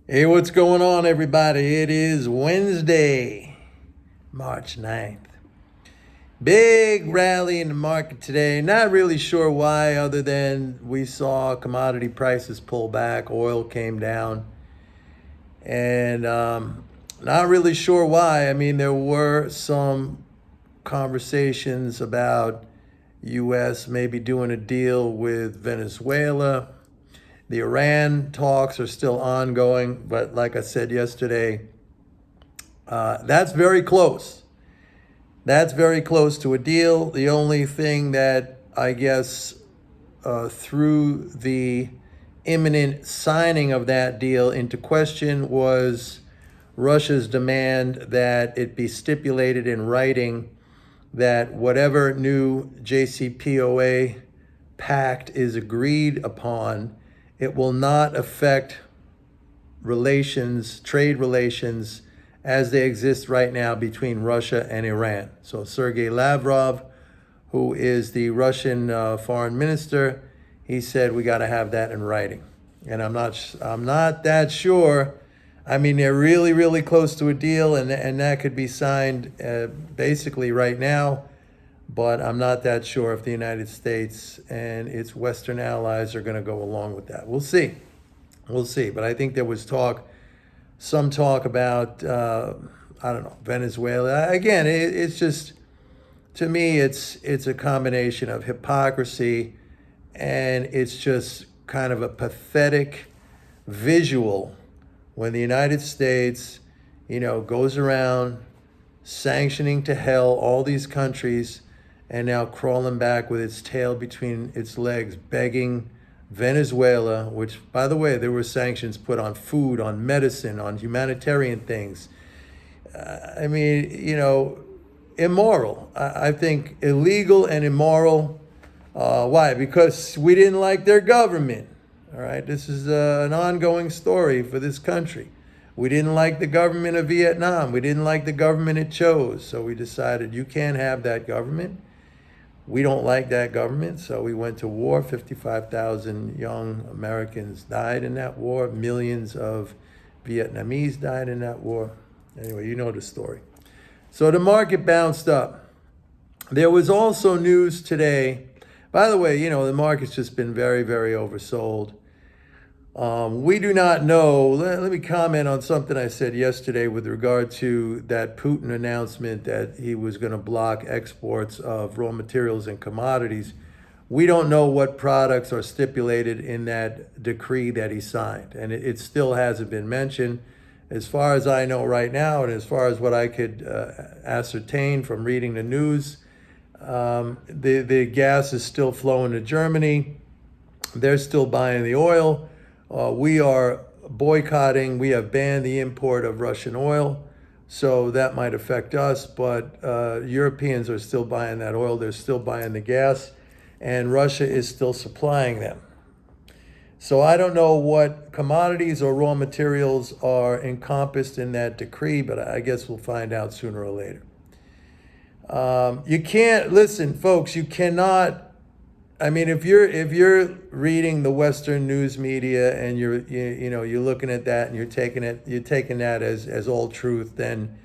Hey, what's going on, everybody? It is Wednesday, March 9th. Big rally in the market today. Not really sure why, other than we saw commodity prices pull back, oil came down, and not really sure why. I mean, there were some conversations about U.S. maybe doing a deal with Venezuela. The Iran talks are still ongoing, but like I said yesterday, that's very close. That's very close to a deal. The only thing that I guess threw the imminent signing of that deal into question was Russia's demand that it be stipulated in writing that whatever new JCPOA pact is agreed upon, it will not affect relations, trade relations, as they exist right now between Russia and Iran. So Sergei Lavrov, who is the Russian foreign minister, he said we got to have that in writing. And I'm not that sure. I mean, they're really, really close to a deal, and that could be signed basically right now. But I'm not that sure if the United States and its Western allies are going to go along with that. We'll see. We'll see. But I think there was some talk about, I don't know, Venezuela. Again, it's just, to me, it's a combination of hypocrisy, and it's just kind of a pathetic visual when the United States, goes around sanctioning to hell all these countries and now crawling back with its tail between its legs, begging Venezuela, which, by the way, there were sanctions put on food, on medicine, on humanitarian things. I mean, immoral. I think illegal and immoral. Why? Because we didn't like their government. All right, this is an ongoing story for this country. We didn't like the government of Vietnam. We didn't like the government it chose. So we decided you can't have that government. We don't like that government. So we went to war. 55,000 young Americans died in that war. Millions of Vietnamese died in that war. Anyway, you know the story. So the market bounced up. There was also news today. By the way, the market's just been very, very oversold. We do not know. Let me comment on something I said yesterday with regard to that Putin announcement that he was going to block exports of raw materials and commodities. We don't know what products are stipulated in that decree that he signed, and it still hasn't been mentioned. As far as I know right now, and as far as what I could ascertain from reading the news, the gas is still flowing to Germany. They're still buying the oil. We are boycotting. We have banned the import of Russian oil, so that might affect us. But Europeans are still buying that oil. They're still buying the gas, and Russia is still supplying them. So I don't know what commodities or raw materials are encompassed in that decree, but I guess we'll find out sooner or later. You can't listen, folks. You cannot. I mean, if you're reading the Western news media and you're looking at that and you're taking that as all truth, then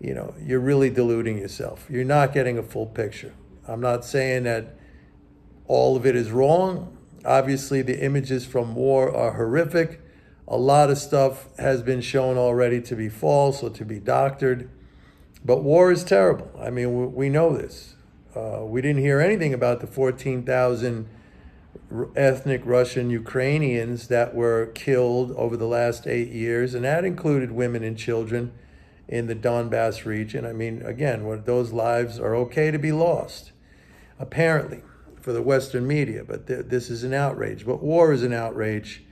you're really deluding yourself. You're not getting a full picture. I'm not saying that all of it is wrong. Obviously, the images from war are horrific. A lot of stuff has been shown already to be false or to be doctored. But war is terrible. I mean, we know this. We didn't hear anything about the 14,000 ethnic Russian Ukrainians that were killed over the last 8 years, and that included women and children in the Donbass region. I mean, again, those lives are okay to be lost, apparently, for the Western media, but this is an outrage. But war is an outrage,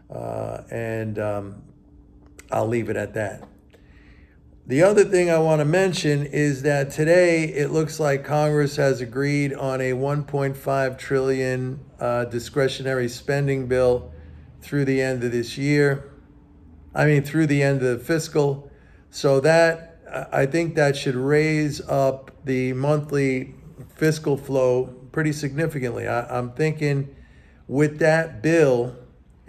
and I'll leave it at that. The other thing I want to mention is that today it looks like Congress has agreed on a 1.5 trillion discretionary spending bill through the end of this year. Through the end of the fiscal. So that, I think that should raise up the monthly fiscal flow pretty significantly. I'm thinking with that bill,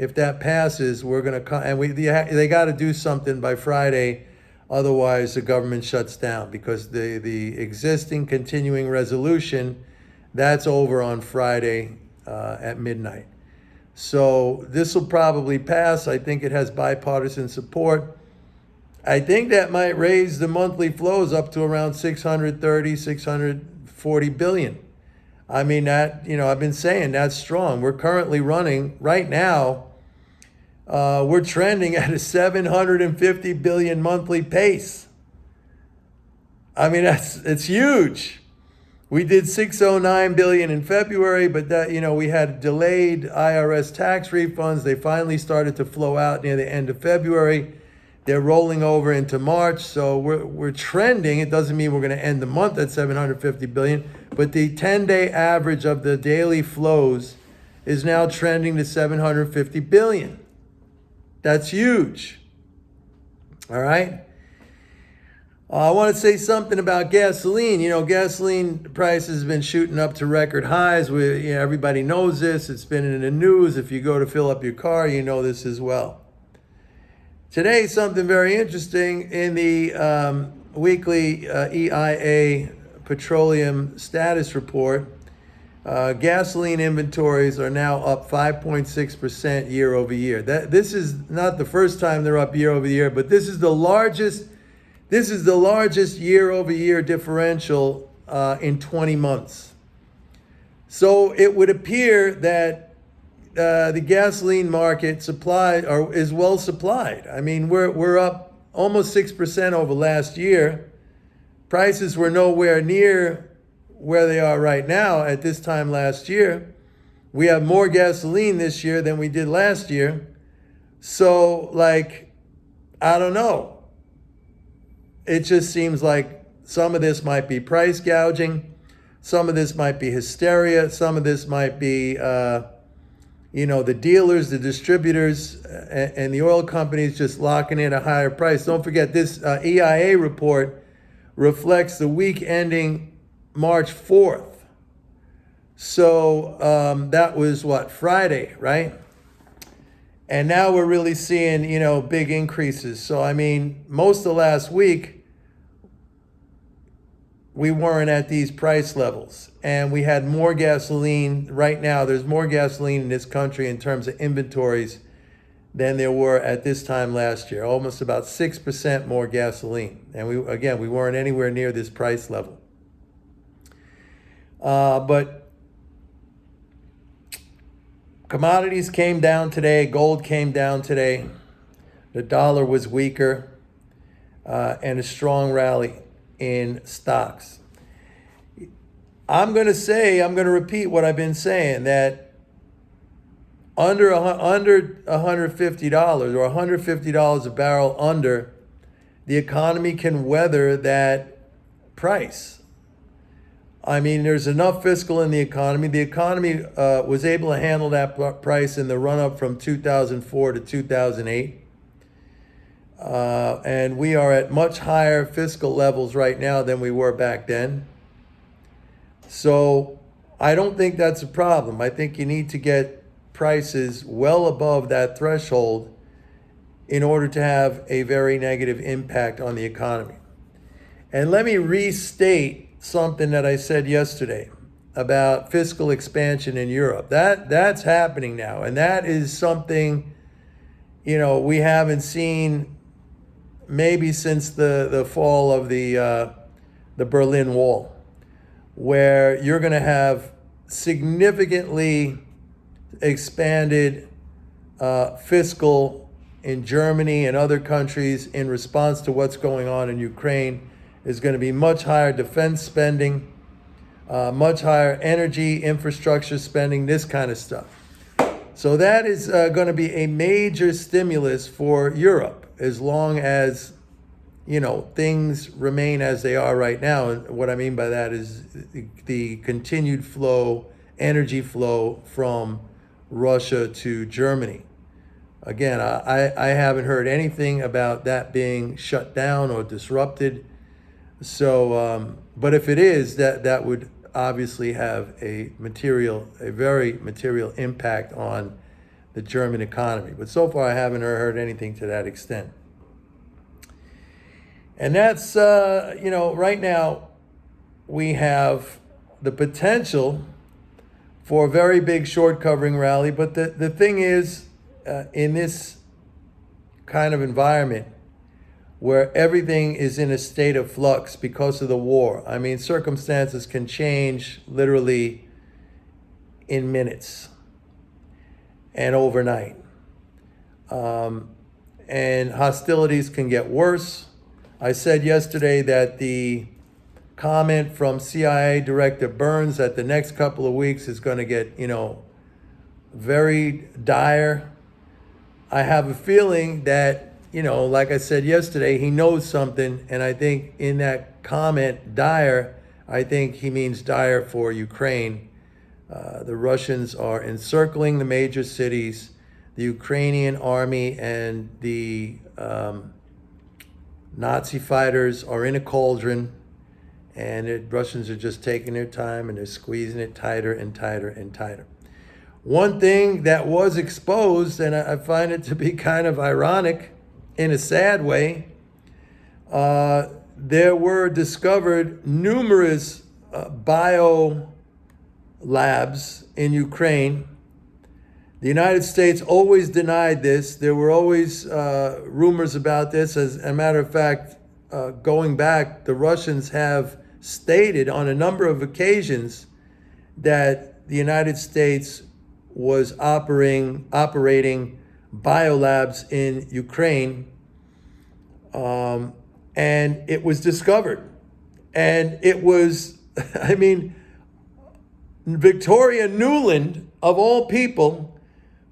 if that passes, we're going to, and they got to do something by Friday. Otherwise, the government shuts down, because the existing continuing resolution, that's over on Friday at midnight. So this will probably pass. I think it has bipartisan support. I think that might raise the monthly flows up to around 630, 640 billion. I mean, that, I've been saying that's strong. We're currently running right now. We're trending at a 750 billion monthly pace. I mean, it's huge. We did 609 billion in February, but that, we had delayed IRS tax refunds. They finally started to flow out near the end of February. They're rolling over into March, so we're trending. It doesn't mean we're going to end the month at 750 billion, but the 10-day average of the daily flows is now trending to 750 billion. That's huge. All right. I want to say something about gasoline. Gasoline prices have been shooting up to record highs. Everybody knows this. It's been in the news. If you go to fill up your car, you know this as well. Today, something very interesting in the weekly EIA petroleum status report. Gasoline inventories are now up 5.6% year over year. This is not the first time they're up year over year, but this is the largest year over year differential in 20 months. So it would appear that the gasoline market is well supplied. I mean, we're up almost 6% over last year. Prices were nowhere near where they are right now at this time last year. We have more gasoline this year than we did last year. So, I don't know. It just seems like some of this might be price gouging. Some of this might be hysteria. Some of this might be, the dealers, the distributors, and the oil companies just locking in a higher price. Don't forget, this EIA report reflects the week ending March 4th. So that was Friday, right? And now we're really seeing, big increases. So, I mean, most of last week, we weren't at these price levels. And we had more gasoline. Right now, there's more gasoline in this country in terms of inventories than there were at this time last year. Almost about 6% more gasoline. And we weren't anywhere near this price level. But commodities came down today. Gold came down today. The dollar was weaker, and a strong rally in stocks. I'm going to repeat what I've been saying, that under $150 or $150 a barrel under, the economy can weather that price. I mean, there's enough fiscal in the economy. The economy was able to handle that price in the run-up from 2004 to 2008. And we are at much higher fiscal levels right now than we were back then. So I don't think that's a problem. I think you need to get prices well above that threshold in order to have a very negative impact on the economy. And let me restate something that I said yesterday about fiscal expansion in Europe. That's happening now, and that is something we haven't seen maybe since the fall of the Berlin Wall, where you're going to have significantly expanded fiscal in Germany and other countries in response to what's going on in Ukraine. Is going to be much higher defense spending, much higher energy infrastructure spending, this kind of stuff. So that is going to be a major stimulus for Europe, as long as things remain as they are right now. And what I mean by that is the continued energy flow from Russia to Germany. Again, I haven't heard anything about that being shut down or disrupted. So, but if it is, that would obviously have a very material impact on the German economy. But so far, I haven't heard anything to that extent. And that's, right now, we have the potential for a very big short covering rally. But the thing is, in this kind of environment where everything is in a state of flux because of the war, I mean, circumstances can change literally in minutes and overnight. And hostilities can get worse. I said yesterday that the comment from CIA Director Burns that the next couple of weeks is going to get, very dire. I have a feeling that, like I said yesterday, he knows something. And I think in that comment, dire, I think he means dire for Ukraine. The Russians are encircling the major cities. The Ukrainian army and the Nazi fighters are in a cauldron, and the Russians are just taking their time and they're squeezing it tighter and tighter and tighter. One thing that was exposed, and I find it to be kind of ironic in a sad way, there were discovered numerous bio labs in Ukraine. The United States always denied this. There were always rumors about this. As a matter of fact, going back, the Russians have stated on a number of occasions that the United States was operating biolabs in Ukraine, and it was discovered. And it was, Victoria Nuland, of all people,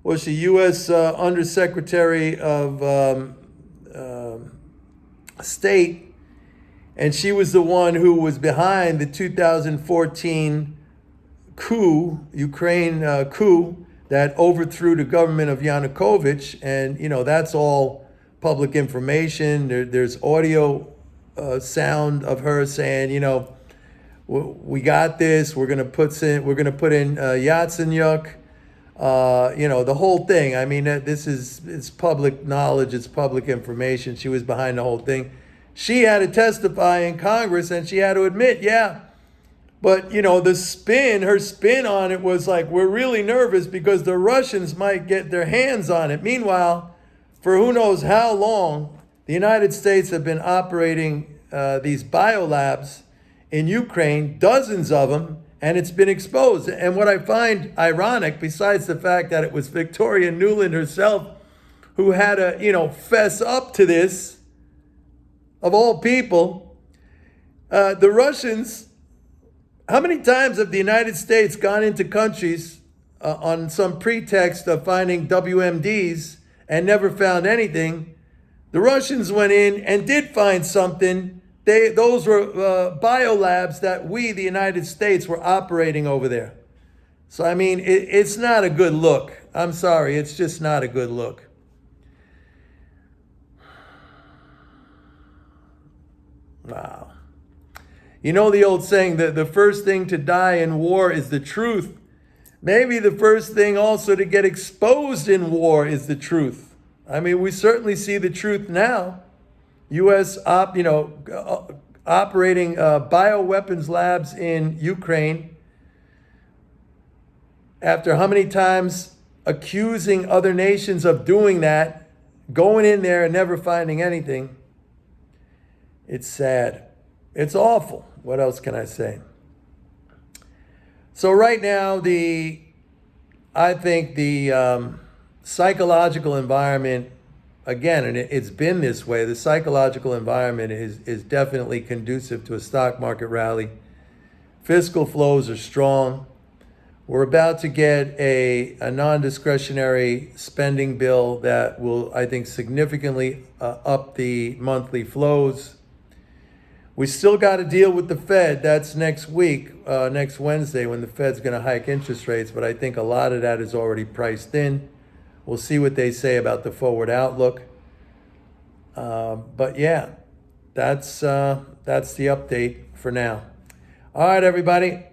was the U.S. Undersecretary of State, and she was the one who was behind the 2014 Ukraine coup that overthrew the government of Yanukovych. And, that's all public information. There's audio sound of her saying, we got this. We're gonna put in Yatsenyuk. The whole thing. I mean, it's public knowledge. It's public information. She was behind the whole thing. She had to testify in Congress, and she had to admit, yeah. But, her spin on it was like, we're really nervous because the Russians might get their hands on it. Meanwhile, for who knows how long, the United States have been operating these biolabs in Ukraine, dozens of them, and it's been exposed. And what I find ironic, besides the fact that it was Victoria Nuland herself who had to, fess up to this, of all people, the Russians, how many times have the United States gone into countries on some pretext of finding WMDs and never found anything? The Russians went in and did find something. Those were biolabs that we, the United States, were operating over there. So, it's not a good look. I'm sorry, it's just not a good look. Wow. The old saying that the first thing to die in war is the truth. Maybe the first thing also to get exposed in war is the truth. We certainly see the truth now. U.S. operating bioweapons labs in Ukraine. After how many times accusing other nations of doing that, going in there and never finding anything. It's sad. It's awful. What else can I say? So right now, I think the psychological environment, again, and it's been this way, the psychological environment is definitely conducive to a stock market rally. Fiscal flows are strong. We're about to get a non-discretionary spending bill that will, I think, significantly up the monthly flows. We still got to deal with the Fed. That's next week, next Wednesday, when the Fed's going to hike interest rates. But I think a lot of that is already priced in. We'll see what they say about the forward outlook. But yeah, that's the update for now. All right, everybody.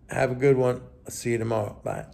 Have a good one. I'll see you tomorrow. Bye.